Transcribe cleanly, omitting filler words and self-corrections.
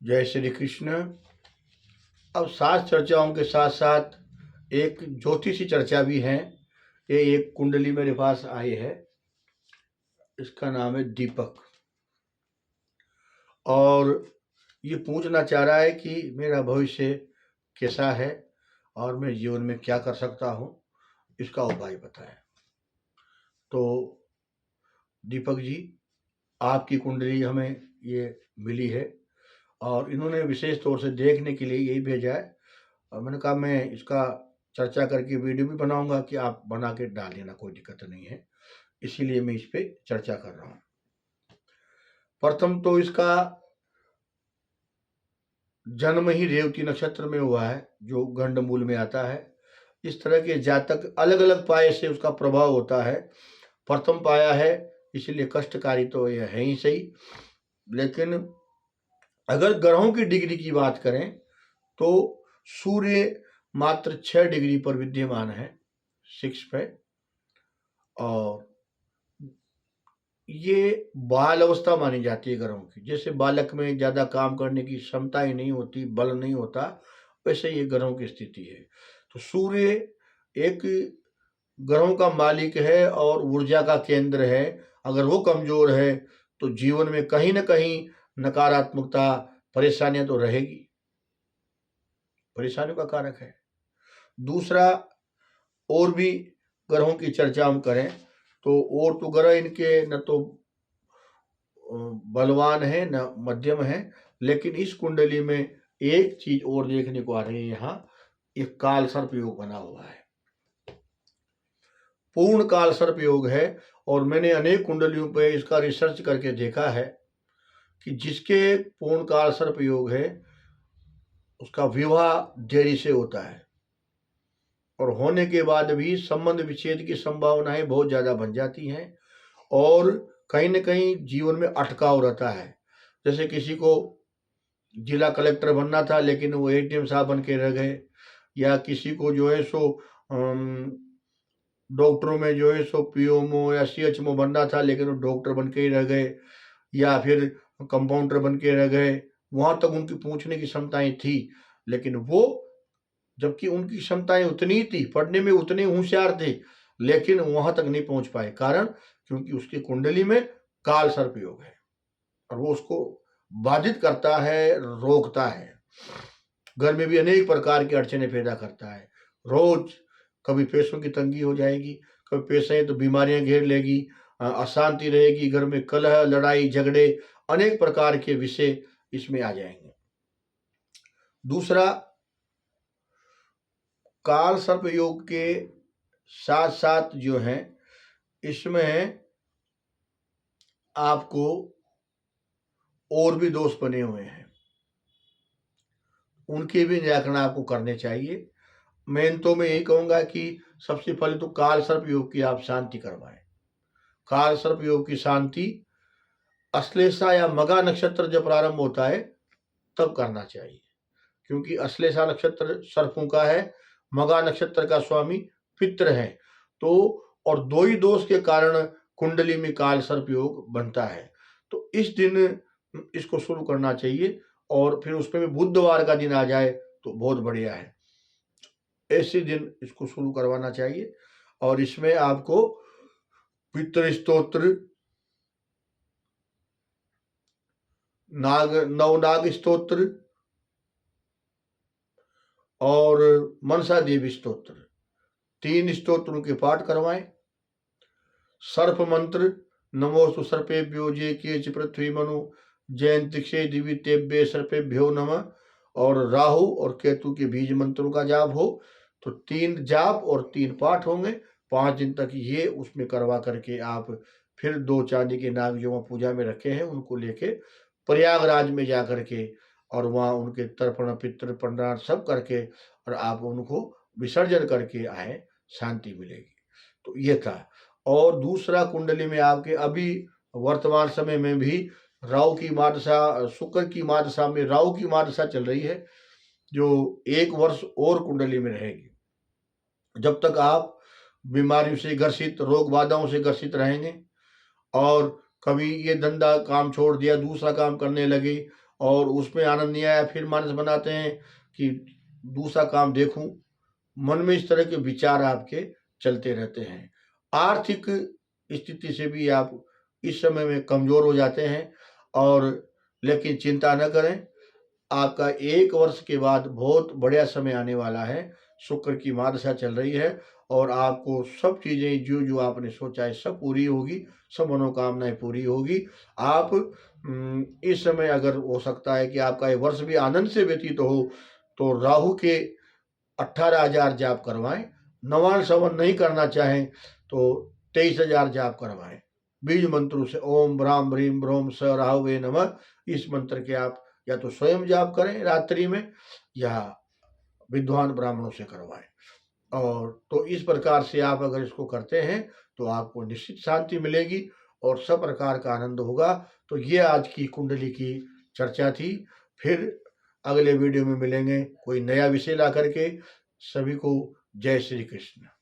जय श्री कृष्ण। अब शास्त्र चर्चाओं के साथ साथ एक ज्योतिषी चर्चा भी है। ये एक कुंडली मेरे पास आई है, इसका नाम है दीपक, और ये पूछना चाह रहा है कि मेरा भविष्य कैसा है और मैं जीवन में क्या कर सकता हूँ, इसका उपाय बताएं। तो दीपक जी, आपकी कुंडली हमें ये मिली है और इन्होंने विशेष तौर से देखने के लिए यही भेजा है, और मैंने कहा मैं इसका चर्चा करके वीडियो भी बनाऊंगा कि आप बना के डाल देना, कोई दिक्कत नहीं है। इसीलिए मैं इस पे चर्चा कर रहा हूँ। प्रथम तो इसका जन्म ही रेवती नक्षत्र में हुआ है, जो गंडमूल में आता है। इस तरह के जातक अलग अलग पाए से उसका प्रभाव होता है। प्रथम पाया है इसलिए कष्टकारी तो यह है ही सही, लेकिन अगर ग्रहों की डिग्री की बात करें तो सूर्य मात्र 6 डिग्री पर विद्यमान है, 6 पे, और ये बाल अवस्था मानी जाती है ग्रहों की। जैसे बालक में ज़्यादा काम करने की क्षमता ही नहीं होती, बल नहीं होता, वैसे ये ग्रहों की स्थिति है। तो सूर्य एक ग्रहों का मालिक है और ऊर्जा का केंद्र है। अगर वो कमजोर है तो जीवन में कहीं ना कहीं नकारात्मकता, परेशानियां तो रहेगी, परेशानियों का कारक है। दूसरा, और भी ग्रहों की चर्चा हम करें तो और तो ग्रह इनके न तो बलवान है न मध्यम है, लेकिन इस कुंडली में एक चीज और देखने को आ रही है। यहाँ एक काल सर्प योग बना हुआ है, पूर्ण काल सर्प योग है। और मैंने अनेक कुंडलियों पे इसका रिसर्च करके देखा है कि जिसके पूर्ण काल सर्प योग है उसका विवाह देरी से होता है, और होने के बाद भी संबंध विच्छेद की संभावनाएं बहुत ज्यादा बन जाती हैं, और कहीं न कहीं जीवन में अटकाव रहता है। जैसे किसी को जिला कलेक्टर बनना था लेकिन वो एटीएम साहब बन के रह गए, या किसी को जो है सो डॉक्टरों में जो है सो पीएमओ या सीएचएमओ बनना था लेकिन वो डॉक्टर बन के ही रह गए, या फिर कंपाउंडर बन के रह गए। वहां तक उनकी पूछने की क्षमताएं थी, लेकिन वो, जबकि उनकी क्षमताएं उतनी थी, पढ़ने में उतने होशियार थे, लेकिन वहां तक नहीं पहुंच पाए। कारण क्योंकि उसकी कुंडली में काल सर्प योग है और वो उसको बाधित करता है, रोकता है। घर में भी अनेक प्रकार की अड़चने पैदा करता है। रोज कभी पैसों की तंगी हो जाएगी, कभी पैसे हैं तो बीमारियां घेर लेगी, अशांति रहेगी, घर में कलह, लड़ाई झगड़े, अनेक प्रकार के विषय इसमें आ जाएंगे। दूसरा, काल सर्प योग के साथ साथ जो है इसमें आपको और भी दोष बने हुए हैं, उनके भी निराकरण आपको करने चाहिए। मेन तो मैं यही कहूंगा कि सबसे पहले तो काल सर्प योग की आप शांति करवाएं। काल सर्प योग की शांति अश्लेषा या मगा नक्षत्र जब प्रारंभ होता है तब करना चाहिए, क्योंकि अश्लेषा नक्षत्र सर्पों का है, मगा नक्षत्र का स्वामी पितृ है। तो और दो ही दोष के कारण कुंडली में काल सर्प योग बनता है। तो इस दिन इसको शुरू करना चाहिए, और फिर उसमें भी बुधवार का दिन आ जाए तो बहुत बढ़िया है। ऐसे दिन इसको शुरू करवाना चाहिए, और इसमें आपको पितृ स्तोत्र, नवनाग स्तोत्र और मनसा देवी स्तोत्र, 3 स्तोत्रों के पाठ करवाएं। सर्प मंत्र, नमोस्तु सर्पेभ्यो जे केच पृथ्वी मनु जयंतिक्षे दिवितेभ्य सर्पेभ्यो नमः, और राहु और केतु के बीज मंत्रों का जाप हो तो 3 जाप और 3 पाठ होंगे। 5 दिन तक ये उसमें करवा करके आप फिर 2 चांदी के नाग जो पूजा में रखे हैं उनको लेके प्रयागराज में जा करके, और वहाँ उनके तर्पण पितृ पंडार सब करके और आप उनको विसर्जन करके आए, शांति मिलेगी। तो ये था। और दूसरा, कुंडली में आपके अभी वर्तमान समय में भी राहु की महादशा, शुक्र की महादशा में राहु की महादशा चल रही है, जो 1 वर्ष और कुंडली में रहेगी। जब तक आप बीमारियों से ग्रसित, रोग बाधाओं से ग्रसित रहेंगे, और कभी ये धंधा काम छोड़ दिया, दूसरा काम करने लगे, और उसमें आनंद नहीं आया, फिर मानस बनाते हैं कि दूसरा काम देखूं। मन में इस तरह के विचार आपके चलते रहते हैं। आर्थिक स्थिति से भी आप इस समय में कमजोर हो जाते हैं। और लेकिन चिंता न करें, आपका 1 वर्ष के बाद बहुत बढ़िया समय आने वाला है। शुक्र की महादशा चल रही है और आपको सब चीज़ें जो आपने सोचा है सब पूरी होगी, सब मनोकामनाएँ पूरी होगी। आप इस समय अगर हो सकता है कि आपका ये वर्ष भी आनंद से व्यतीत हो, तो राहु के 18,000 जाप करवाएँ। नवान श्रवण नहीं करना चाहें तो 23,000 जाप करवाएँ। बीज मंत्रों से ओम ब्राम ब्रीम ब्रोम स राहुवे नमः, इस मंत्र के आप या तो स्वयं जाप करें रात्रि में या विद्वान ब्राह्मणों से करवाएं। और तो इस प्रकार से आप अगर इसको करते हैं तो आपको निश्चित शांति मिलेगी और सब प्रकार का आनंद होगा। तो ये आज की कुंडली की चर्चा थी। फिर अगले वीडियो में मिलेंगे कोई नया विषय ला करके। सभी को जय श्री कृष्ण।